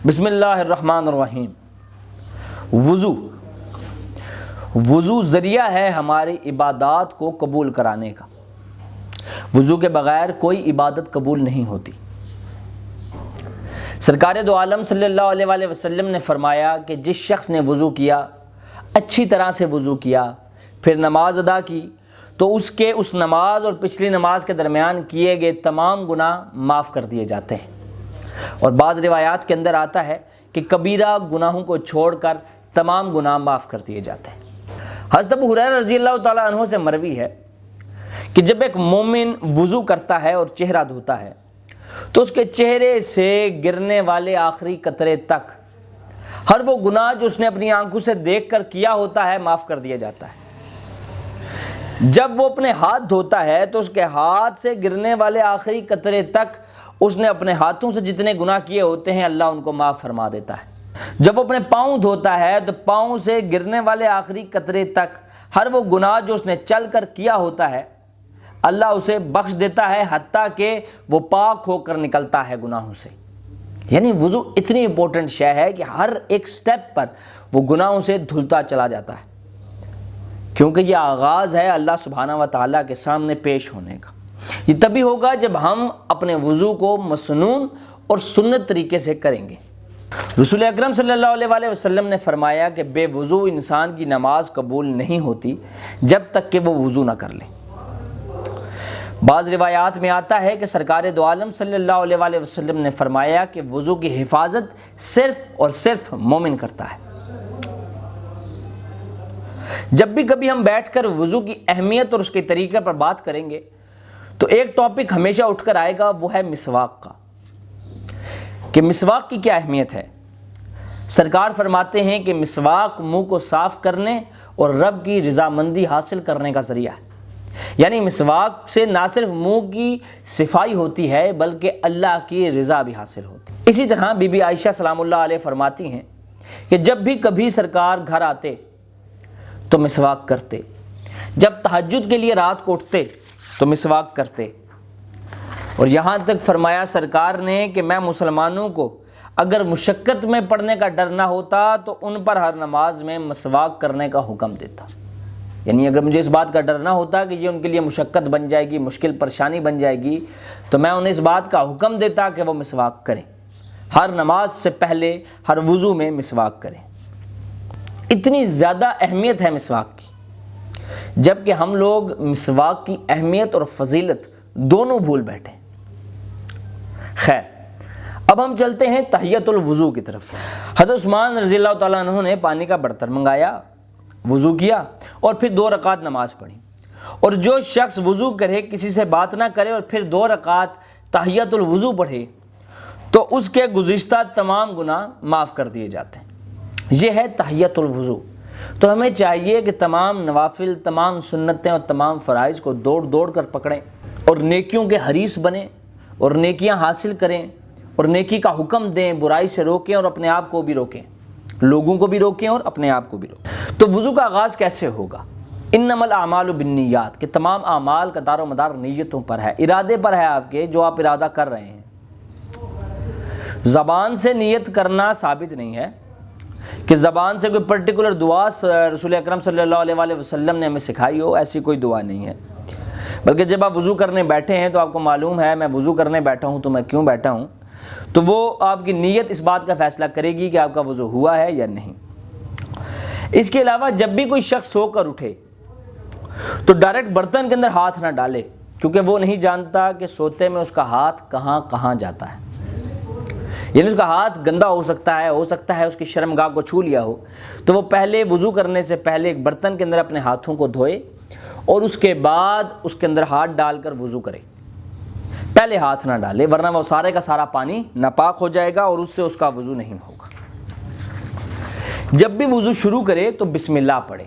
بسم اللہ الرحمن الرحیم۔ وضو ذریعہ ہے ہماری عبادات کو قبول کرانے کا۔ وضو کے بغیر کوئی عبادت قبول نہیں ہوتی۔ سرکار دو عالم صلی اللہ علیہ وسلم نے فرمایا کہ جس شخص نے وضو کیا، اچھی طرح سے وضو کیا، پھر نماز ادا کی تو اس نماز اور پچھلی نماز کے درمیان کیے گئے تمام گناہ معاف کر دیے جاتے ہیں۔ اور بعض روایات کے اندر آتا ہے کہ کبیرہ گناہوں کو چھوڑ کر تمام گناہ معاف کر دیے جاتے ہیں۔ حضرت ابو ہریرہ رضی اللہ تعالیٰ عنہ سے مروی ہے کہ جب ایک مومن وضو کرتا ہے اور چہرہ دھوتا ہے تو اس کے چہرے سے گرنے والے آخری قطرے تک ہر وہ گناہ جو اس نے اپنی آنکھوں سے دیکھ کر کیا ہوتا ہے معاف کر دیا جاتا ہے۔ جب وہ اپنے ہاتھ دھوتا ہے تو اس کے ہاتھ سے گرنے والے آخری قطرے تک اس نے اپنے ہاتھوں سے جتنے گناہ کیے ہوتے ہیں اللہ ان کو معاف فرما دیتا ہے۔ جب وہ اپنے پاؤں دھوتا ہے تو پاؤں سے گرنے والے آخری قطرے تک ہر وہ گناہ جو اس نے چل کر کیا ہوتا ہے اللہ اسے بخش دیتا ہے، حتیٰ کہ وہ پاک ہو کر نکلتا ہے گناہوں سے۔ یعنی وضو اتنی امپورٹنٹ شے ہے کہ ہر ایک سٹیپ پر وہ گناہوں سے دھلتا چلا جاتا ہے، کیونکہ یہ آغاز ہے اللہ سبحانہ و تعالیٰ کے سامنے پیش ہونے کا۔ یہ تبھی ہوگا جب ہم اپنے وضو کو مسنون اور سنت طریقے سے کریں گے۔ رسول اکرم صلی اللہ علیہ وسلم نے فرمایا کہ بے وضو انسان کی نماز قبول نہیں ہوتی جب تک کہ وہ وضو نہ کر لے۔ بعض روایات میں آتا ہے کہ سرکار دو عالم صلی اللہ علیہ وسلم نے فرمایا کہ وضو کی حفاظت صرف اور صرف مومن کرتا ہے۔ جب بھی کبھی ہم بیٹھ کر وضو کی اہمیت اور اس کے طریقے پر بات کریں گے تو ایک ٹاپک ہمیشہ اٹھ کر آئے گا، وہ ہے مسواک کا، کہ مسواک کی کیا اہمیت ہے۔ سرکار فرماتے ہیں کہ مسواک منہ کو صاف کرنے اور رب کی رضامندی حاصل کرنے کا ذریعہ ہے۔ یعنی مسواک سے نہ صرف منہ کی صفائی ہوتی ہے بلکہ اللہ کی رضا بھی حاصل ہوتی ہے۔ اسی طرح بی بی عائشہ سلام اللہ علیہ فرماتی ہیں کہ جب بھی کبھی سرکار گھر آتے تو مسواک کرتے، جب تہجد کے لیے رات کو اٹھتے تو مسواک کرتے، اور یہاں تک فرمایا سرکار نے کہ میں مسلمانوں کو اگر مشقت میں پڑنے کا ڈر نہ ہوتا تو ان پر ہر نماز میں مسواک کرنے کا حکم دیتا۔ یعنی اگر مجھے اس بات کا ڈر نہ ہوتا کہ یہ ان کے لیے مشقت بن جائے گی، مشکل پریشانی بن جائے گی، تو میں انہیں اس بات کا حکم دیتا کہ وہ مسواک کریں، ہر نماز سے پہلے ہر وضو میں مسواک کریں۔ اتنی زیادہ اہمیت ہے مسواک کی، جبکہ ہم لوگ مسواک کی اہمیت اور فضیلت دونوں بھول بیٹھے۔ خیر، اب ہم چلتے ہیں تحیۃ الوضو کی طرف۔ حضرت عثمان رضی اللہ تعالیٰ عنہ نے پانی کا برتن منگایا، وضو کیا اور پھر 2 رکعت نماز پڑھی۔ اور جو شخص وضو کرے، کسی سے بات نہ کرے اور پھر 2 رکعت تحیۃ الوضو پڑھے تو اس کے گزشتہ تمام گناہ معاف کر دیے جاتے ہیں۔ یہ ہے تحیۃ الوضو۔ تو ہمیں چاہیے کہ تمام نوافل، تمام سنتیں اور تمام فرائض کو دوڑ کر پکڑیں اور نیکیوں کے حریص بنیں اور نیکیاں حاصل کریں اور نیکی کا حکم دیں، برائی سے روکیں اور اپنے آپ کو بھی روکیں، لوگوں کو بھی روکیں اور اپنے آپ کو بھی روکیں۔ تو وضو کا آغاز کیسے ہوگا؟ انما الاعمال بالنیات، کہ تمام اعمال کا دار و مدار نیتوں پر ہے، ارادے پر ہے آپ کے، جو آپ ارادہ کر رہے ہیں۔ زبان سے نیت کرنا ثابت نہیں ہے کہ زبان سے کوئی پرٹیکولر دعا رسول اکرم صلی اللہ علیہ وسلم نے ہمیں سکھائی ہو، ایسی کوئی دعا نہیں ہے۔ بلکہ جب آپ وضو کرنے بیٹھے ہیں تو آپ کو معلوم ہے میں وضو کرنے بیٹھا ہوں تو میں کیوں بیٹھا ہوں، تو وہ آپ کی نیت اس بات کا فیصلہ کرے گی کہ آپ کا وضو ہوا ہے یا نہیں۔ اس کے علاوہ جب بھی کوئی شخص سو کر اٹھے تو ڈائریکٹ برتن کے اندر ہاتھ نہ ڈالے، کیونکہ وہ نہیں جانتا کہ سوتے میں اس کا ہاتھ کہاں جاتا ہے۔ یعنی اس کا ہاتھ گندا ہو سکتا ہے اس کی شرمگاہ کو چھو لیا ہو، تو وہ پہلے وضو کرنے سے پہلے ایک برتن کے اندر اپنے ہاتھوں کو دھوئے اور اس کے بعد اس کے اندر ہاتھ ڈال کر وضو کرے۔ پہلے ہاتھ نہ ڈالے ورنہ وہ سارے کا سارا پانی ناپاک ہو جائے گا اور اس سے اس کا وضو نہیں ہوگا۔ جب بھی وضو شروع کرے تو بسم اللہ پڑھے۔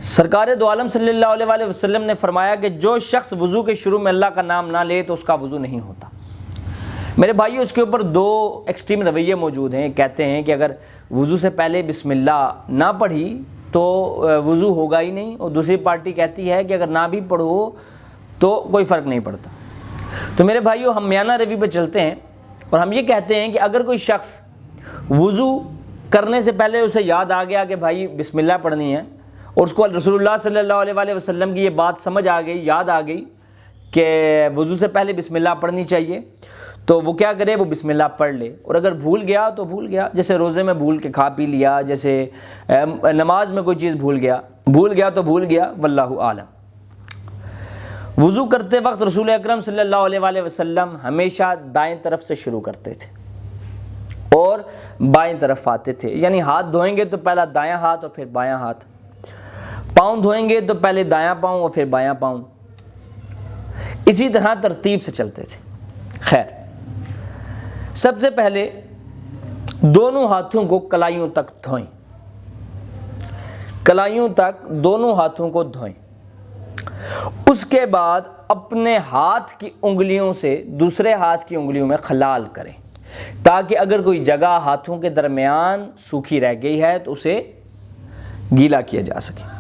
سرکار دو عالم صلی اللہ علیہ وسلم نے فرمایا کہ جو شخص وضو کے شروع میں اللہ کا نام نہ لے تو اس کا وضو نہیں ہوتا۔ میرے بھائیو، اس کے اوپر 2 ایکسٹریم رویے موجود ہیں۔ کہتے ہیں کہ اگر وضو سے پہلے بسم اللہ نہ پڑھی تو وضو ہوگا ہی نہیں، اور دوسری پارٹی کہتی ہے کہ اگر نہ بھی پڑھو تو کوئی فرق نہیں پڑتا۔ تو میرے بھائیو، ہم میانہ روی پہ چلتے ہیں اور ہم یہ کہتے ہیں کہ اگر کوئی شخص وضو کرنے سے پہلے اسے یاد آ گیا کہ بھائی بسم اللہ پڑھنی ہے، اور اس کو رسول اللہ صلی اللہ علیہ وسلم کی یہ بات سمجھ آ گئی، یاد آ گئی کہ وضو سے پہلے بسم اللہ پڑھنی چاہیے، تو وہ کیا کرے، وہ بسم اللہ پڑھ لے۔ اور اگر بھول گیا تو بھول گیا، جیسے روزے میں بھول کے کھا پی لیا، جیسے نماز میں کوئی چیز بھول گیا تو بھول گیا، واللہ عالم۔ وضو کرتے وقت رسول اکرم صلی اللہ علیہ وسلم ہمیشہ دائیں طرف سے شروع کرتے تھے اور بائیں طرف آتے تھے، یعنی ہاتھ دھوئیں گے تو پہلا دایاں ہاتھ اور پھر بایاں ہاتھ، پاؤں دھوئیں گے تو پہلے دایاں پاؤں اور پھر بایاں پاؤں، اسی طرح ترتیب سے چلتے تھے۔ خیر، سب سے پہلے دونوں ہاتھوں کو کلائیوں تک دھوئیں، کلائیوں تک دونوں ہاتھوں کو دھوئیں۔ اس کے بعد اپنے ہاتھ کی انگلیوں سے دوسرے ہاتھ کی انگلیوں میں خلال کریں، تاکہ اگر کوئی جگہ ہاتھوں کے درمیان سوکھی رہ گئی ہے تو اسے گیلا کیا جا سکے۔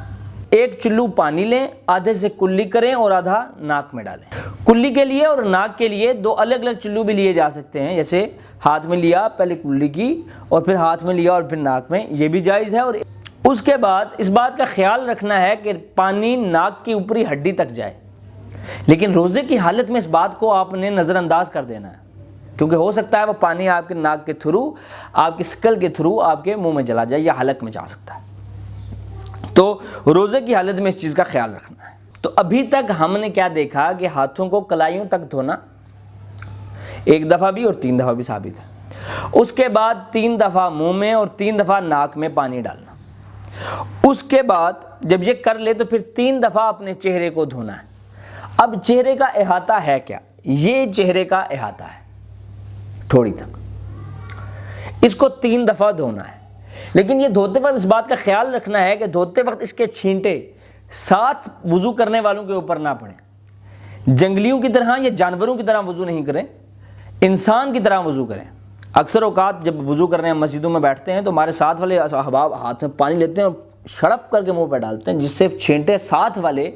ایک چلو پانی لیں، آدھے سے کلی کریں اور آدھا ناک میں ڈالیں۔ کلی کے لیے اور ناک کے لیے دو الگ الگ چلو بھی لیے جا سکتے ہیں، جیسے ہاتھ میں لیا پہلے کلی کی اور پھر ہاتھ میں لیا اور پھر ناک میں، یہ بھی جائز ہے۔ اور اس کے بعد اس بات کا خیال رکھنا ہے کہ پانی ناک کی اوپری ہڈی تک جائے، لیکن روزے کی حالت میں اس بات کو آپ نے نظر انداز کر دینا ہے، کیونکہ ہو سکتا ہے وہ پانی آپ کے ناک کے تھرو، آپ کی سکل کے تھرو آپ کے منہ میں چلا جائے یا حلق میں جا سکتا ہے، تو روزے کی حالت میں اس چیز کا خیال رکھنا ہے۔ تو ابھی تک ہم نے کیا دیکھا کہ ہاتھوں کو کلائیوں تک دھونا ایک دفعہ بھی اور 3 دفعہ بھی ثابت ہے، اس کے بعد 3 دفعہ منہ میں اور 3 دفعہ ناک میں پانی ڈالنا، اس کے بعد جب یہ کر لے تو پھر 3 دفعہ اپنے چہرے کو دھونا ہے۔ اب چہرے کا احاطہ ہے کیا؟ یہ چہرے کا احاطہ ہے تھوڑی تک، اس کو 3 دفعہ دھونا ہے، لیکن یہ دھوتے وقت اس بات کا خیال رکھنا ہے کہ دھوتے وقت اس کے چھینٹے ساتھ وضو کرنے والوں کے اوپر نہ پڑیں، جنگلیوں کی طرح یا جانوروں کی طرح وضو نہیں کریں، انسان کی طرح وضو کریں۔ اکثر اوقات جب وضو کرنے ہم مسجدوں میں بیٹھتے ہیں تو ہمارے ساتھ والے احباب ہاتھ میں پانی لیتے ہیں اور شڑپ کر کے منہ پہ ڈالتے ہیں، جس سے چھینٹے ساتھ والے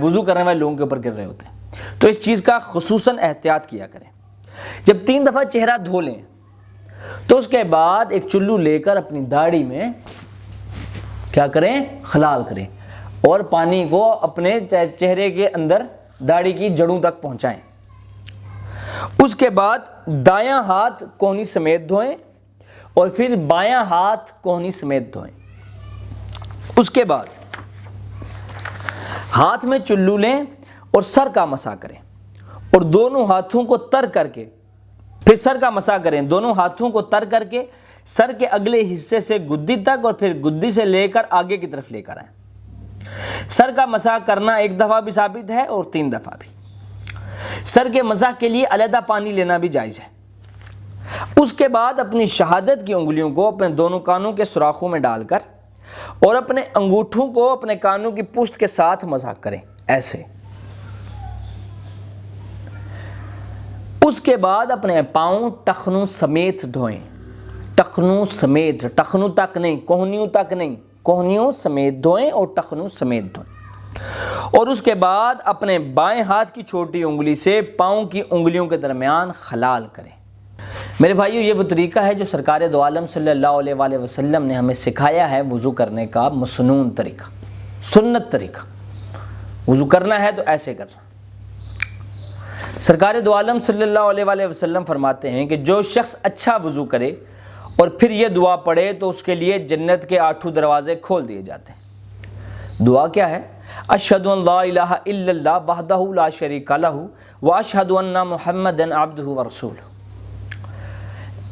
وضو کرنے والے لوگوں کے اوپر گر رہے ہوتے ہیں، تو اس چیز کا خصوصاً احتیاط کیا کریں۔ جب 3 دفعہ چہرہ دھو لیں تو اس کے بعد ایک چلو لے کر اپنی داڑھی میں کیا کریں، خلال کریں اور پانی کو اپنے چہرے کے اندر داڑھی کی جڑوں تک پہنچائیں۔ اس کے بعد دایاں ہاتھ کوہنی سمیت دھوئیں اور پھر بایاں ہاتھ کوہنی سمیت دھوئیں۔ اس کے بعد ہاتھ میں چلو لیں اور سر کا مسح کریں اور دونوں ہاتھوں کو تر کر کے پھر سر کا مسح کریں، دونوں ہاتھوں کو تر کر کے سر کے اگلے حصے سے گدی تک اور پھر گدی سے لے کر آگے کی طرف لے کر آئیں۔ سر کا مسح کرنا 1 دفعہ بھی ثابت ہے اور 3 دفعہ بھی۔ سر کے مسح کے لیے علیحدہ پانی لینا بھی جائز ہے۔ اس کے بعد اپنی شہادت کی انگلیوں کو اپنے دونوں کانوں کے سوراخوں میں ڈال کر اور اپنے انگوٹھوں کو اپنے کانوں کی پشت کے ساتھ مسح کریں، ایسے۔ اس کے بعد اپنے پاؤں ٹخنوں سمیت دھوئیں، ٹخنوں سمیت، ٹخنوں تک نہیں، کوہنیوں تک نہیں، کوہنیوں سمیت دھوئیں اور ٹخنوں سمیت دھوئیں۔ اور اس کے بعد اپنے بائیں ہاتھ کی چھوٹی انگلی سے پاؤں کی انگلیوں کے درمیان خلال کریں۔ میرے بھائیو، یہ وہ طریقہ ہے جو سرکار دو عالم صلی اللہ علیہ وسلم نے ہمیں سکھایا ہے، وضو کرنے کا مسنون طریقہ، سنت طریقہ۔ وضو کرنا ہے تو ایسے کرنا۔ سرکار دو عالم صلی اللہ علیہ وسلم فرماتے ہیں کہ جو شخص اچھا وضو کرے اور پھر یہ دعا پڑھے تو اس کے لیے جنت کے 8 دروازے کھول دیے جاتے ہیں۔ دعا کیا ہے؟ اشہد ان لا الہ الا اللہ وحدہ لا شریک لہ واشہد ان محمدا عبدہ ورسولہ۔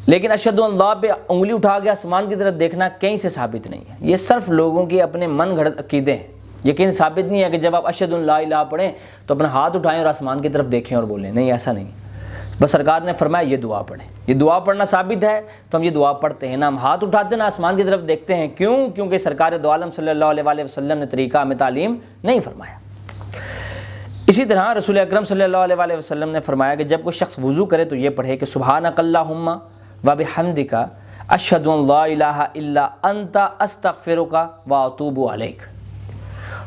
لیکن اشہد ان اللہ پہ انگلی اٹھا کے آسمان کی طرف دیکھنا کہیں سے ثابت نہیں ہے، یہ صرف لوگوں کی اپنے من گھڑت عقیدے ہیں۔ یہ کہیں ثابت نہیں ہے کہ جب آپ اشہد ان لا الہ پڑھیں تو اپنا ہاتھ اٹھائیں اور آسمان کی طرف دیکھیں اور بولیں، نہیں، ایسا نہیں۔ بس سرکار نے فرمایا یہ دعا پڑھیں، یہ دعا پڑھنا ثابت ہے تو ہم یہ دعا پڑھتے ہیں، نہ ہم ہاتھ اٹھاتے نہ آسمان کی طرف دیکھتے ہیں۔ کیوں؟ کیونکہ سرکار دو عالم صلی اللہ علیہ وسلم نے طریقہ ہمیں تعلیم نہیں فرمایا۔ اسی طرح رسول اکرم صلی اللہ علیہ وسلم نے فرمایا کہ جب کوئی شخص وضو کرے تو یہ پڑھے کہ سبحانک اللہم وبحمدک اشہد ان لا الہ الا انت استغفرک واتوب الیک۔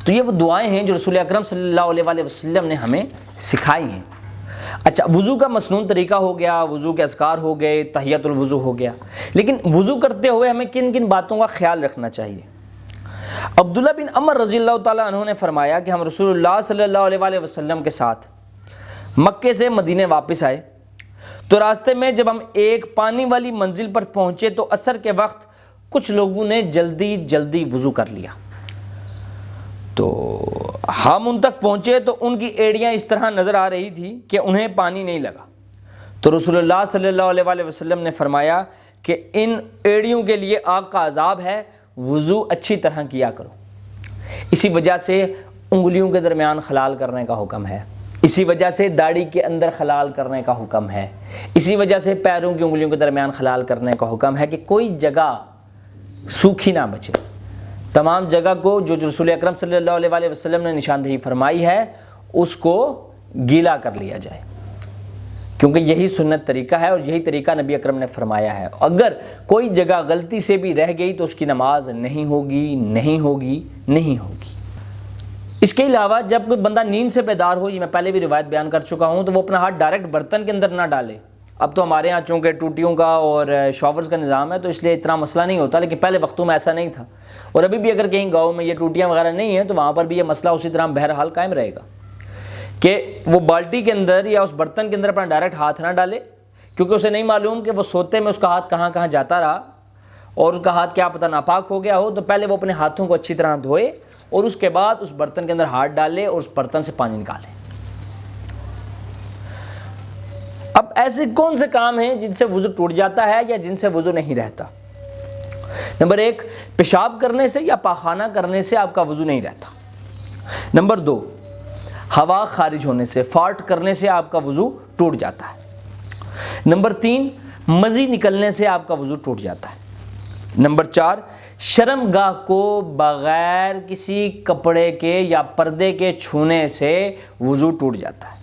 تو یہ وہ دعائیں ہیں جو رسول اکرم صلی اللہ علیہ وسلم نے ہمیں سکھائی ہیں۔ اچھا، وضو کا مسنون طریقہ ہو گیا، وضو کے اذکار ہو گئے، تحیۃ الوضو ہو گیا، لیکن وضو کرتے ہوئے ہمیں کن کن باتوں کا خیال رکھنا چاہیے؟ عبداللہ بن عمر رضی اللہ تعالیٰ عنہ نے فرمایا کہ ہم رسول اللہ صلی اللہ علیہ وآلہ وسلم کے ساتھ مکے سے مدینے واپس آئے تو راستے میں جب ہم ایک پانی والی منزل پر پہنچے تو عصر کے وقت کچھ لوگوں نے جلدی جلدی وضو کر لیا، تو ہم ان تک پہنچے تو ان کی ایڑیاں اس طرح نظر آ رہی تھی کہ انہیں پانی نہیں لگا، تو رسول اللہ صلی اللہ علیہ وآلہ وسلم نے فرمایا کہ ان ایڑیوں کے لیے آگ کا عذاب ہے، وضو اچھی طرح کیا کرو۔ اسی وجہ سے انگلیوں کے درمیان خلال کرنے کا حکم ہے، اسی وجہ سے داڑھی کے اندر خلال کرنے کا حکم ہے، اسی وجہ سے پیروں کی انگلیوں کے درمیان خلال کرنے کا حکم ہے کہ کوئی جگہ سوکھی نہ بچے، تمام جگہ کو جو رسول اکرم صلی اللہ علیہ وآلہ وسلم نے نشاندہی فرمائی ہے اس کو گیلا کر لیا جائے، کیونکہ یہی سنت طریقہ ہے اور یہی طریقہ نبی اکرم نے فرمایا ہے۔ اگر کوئی جگہ غلطی سے بھی رہ گئی تو اس کی نماز نہیں ہوگی، نہیں ہوگی، نہیں ہوگی۔ اس کے علاوہ جب کوئی بندہ نیند سے بیدار ہو، یہ میں پہلے بھی روایت بیان کر چکا ہوں، تو وہ اپنا ہاتھ ڈائریکٹ برتن کے اندر نہ ڈالے۔ اب تو ہمارے ہاں چونکہ ٹوٹیوں کا اور شاورز کا نظام ہے تو اس لیے اتنا مسئلہ نہیں ہوتا، لیکن پہلے وقتوں میں ایسا نہیں تھا، اور ابھی بھی اگر کہیں گاؤں میں یہ ٹوٹیاں وغیرہ نہیں ہیں تو وہاں پر بھی یہ مسئلہ اسی طرح بہرحال قائم رہے گا کہ وہ بالٹی کے اندر یا اس برتن کے اندر اپنا ڈائریکٹ ہاتھ نہ ڈالے، کیونکہ اسے نہیں معلوم کہ وہ سوتے میں اس کا ہاتھ کہاں کہاں جاتا رہا اور اس کا ہاتھ کیا پتہ ناپاک ہو گیا ہو، تو پہلے وہ اپنے ہاتھوں کو اچھی طرح دھوئے اور اس کے بعد اس برتن کے اندر ہاتھ ڈالے اور اس برتن سے پانی نکالے۔ اب ایسے کون سے کام ہیں جن سے وضو ٹوٹ جاتا ہے یا جن سے وضو نہیں رہتا؟ نمبر 1، پیشاب کرنے سے یا پاخانہ کرنے سے آپ کا وضو نہیں رہتا۔ نمبر 2، ہوا خارج ہونے سے، فارٹ کرنے سے آپ کا وضو ٹوٹ جاتا ہے۔ نمبر 3، مزی نکلنے سے آپ کا وضو ٹوٹ جاتا ہے۔ نمبر 4، شرمگاہ کو بغیر کسی کپڑے کے یا پردے کے چھونے سے وضو ٹوٹ جاتا ہے۔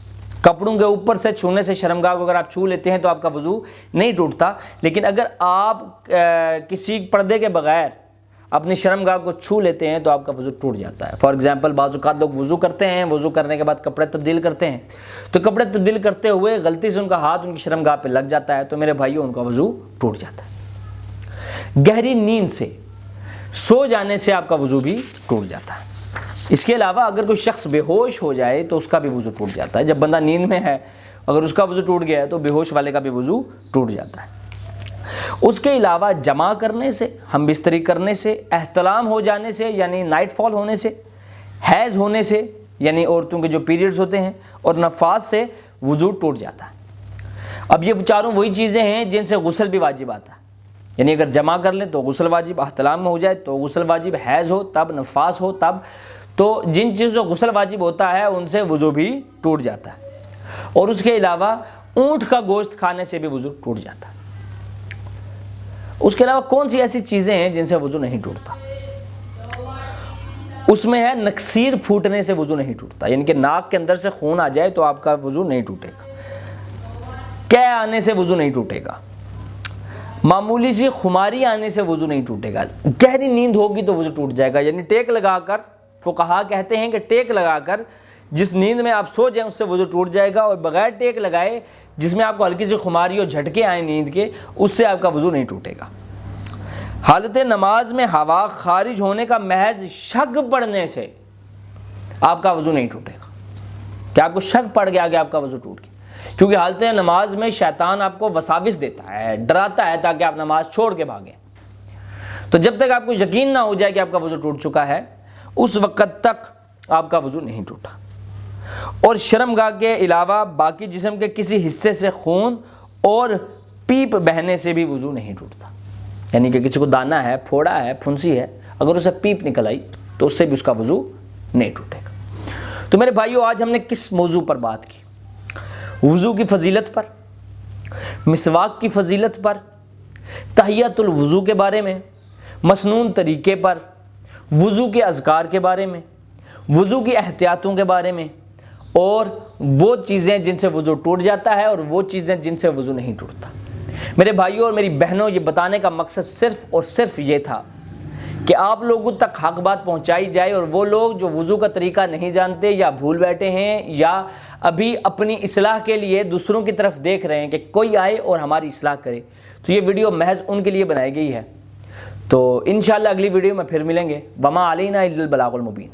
کپڑوں کے اوپر سے چھونے سے شرمگاہ کو اگر آپ چھو لیتے ہیں تو آپ کا وضو نہیں ٹوٹتا، لیکن اگر آپ کسی پردے کے بغیر اپنی شرمگاہ کو چھو لیتے ہیں تو آپ کا وضو ٹوٹ جاتا ہے۔ فار ایگزامپل بعض اوقات لوگ وضو کرتے ہیں، وضو کرنے کے بعد کپڑے تبدیل کرتے ہیں، تو کپڑے تبدیل کرتے ہوئے غلطی سے ان کا ہاتھ ان کی شرمگاہ پہ لگ جاتا ہے تو میرے بھائیوں ان کا وضو ٹوٹ جاتا ہے۔ گہری نیند سے، سو جانے سے آپ کا وضو بھی ٹوٹ جاتا ہے۔ اس کے علاوہ اگر کوئی شخص بے ہوش ہو جائے تو اس کا بھی وضو ٹوٹ جاتا ہے۔ جب بندہ نیند میں ہے اگر اس کا وضو ٹوٹ گیا ہے تو بے ہوش والے کا بھی وضو ٹوٹ جاتا ہے۔ اس کے علاوہ جمع کرنے سے، ہم بستری کرنے سے، احتلام ہو جانے سے یعنی نائٹ فال ہونے سے، حیض ہونے سے یعنی عورتوں کے جو پیریڈز ہوتے ہیں، اور نفاس سے وضو ٹوٹ جاتا ہے۔ اب یہ چاروں وہی چیزیں ہیں جن سے غسل بھی واجب آتا ہے، یعنی اگر جمع کر لیں تو غسل واجب، احتلام میں ہو جائے تو غسل واجب، حیض ہو تب، نفاس ہو تب، تو جن چیزوں غسل واجب ہوتا ہے ان سے وضو بھی ٹوٹ جاتا ہے۔ اور اس کے علاوہ اونٹ کا گوشت کھانے سے بھی وضو ٹوٹ جاتا ہے۔ اس کے علاوہ کون سی ایسی چیزیں ہیں جن سے وضو نہیں ٹوٹتا؟ اس میں ہے نکسیر پھوٹنے سے وضو نہیں ٹوٹتا، یعنی کہ ناک کے اندر سے خون آ جائے تو آپ کا وضو نہیں ٹوٹے گا۔ قے آنے سے وضو نہیں ٹوٹے گا۔ معمولی سی خماری آنے سے وضو نہیں ٹوٹے گا۔ گہری نیند ہوگی تو وضو ٹوٹ جائے گا، یعنی ٹیک لگا کر، فقہا کہتے ہیں کہ ٹیک لگا کر جس نیند میں آپ سو جائیں اس سے وضو ٹوٹ جائے گا، اور بغیر ٹیک لگائے جس میں آپ کو ہلکی سی خماری اور جھٹکے آئیں نیند کے، اس سے آپ کا وضو نہیں ٹوٹے گا۔ حالت نماز میں ہوا خارج ہونے کا محض شک پڑنے سے آپ کا وضو نہیں ٹوٹے گا۔ کہ آپ کو شک پڑ گیا کہ آپ کا وضو ٹوٹ گیا، کیونکہ حالت نماز میں شیطان آپ کو وساوس دیتا ہے، ڈراتا ہے تاکہ آپ نماز چھوڑ کے بھاگیں۔ تو جب تک آپ کو یقین نہ ہو جائے کہ آپ کا وضو ٹوٹ چکا ہے اس وقت تک آپ کا وضو نہیں ٹوٹا۔ اور شرمگاہ کے علاوہ باقی جسم کے کسی حصے سے خون اور پیپ بہنے سے بھی وضو نہیں ٹوٹتا، یعنی کہ کسی کو دانہ ہے، پھوڑا ہے، پھنسی ہے، اگر اسے پیپ نکل آئی تو اس سے بھی اس کا وضو نہیں ٹوٹے گا۔ تو میرے بھائیو، آج ہم نے کس موضوع پر بات کی؟ وضو کی فضیلت پر، مسواک کی فضیلت پر، تحیۃ الوضو کے بارے میں، مسنون طریقے پر، وضو کے اذکار کے بارے میں، وضو کی احتیاطوں کے بارے میں، اور وہ چیزیں جن سے وضو ٹوٹ جاتا ہے اور وہ چیزیں جن سے وضو نہیں ٹوٹتا۔ میرے بھائیوں اور میری بہنوں، یہ بتانے کا مقصد صرف اور صرف یہ تھا کہ آپ لوگوں تک حق بات پہنچائی جائے، اور وہ لوگ جو وضو کا طریقہ نہیں جانتے یا بھول بیٹھے ہیں یا ابھی اپنی اصلاح کے لیے دوسروں کی طرف دیکھ رہے ہیں کہ کوئی آئے اور ہماری اصلاح کرے، تو یہ ویڈیو محض ان کے لیے بنائی گئی ہے۔ تو انشاءاللہ اگلی ویڈیو میں پھر ملیں گے۔ وما علینا الا البلاغ المبین۔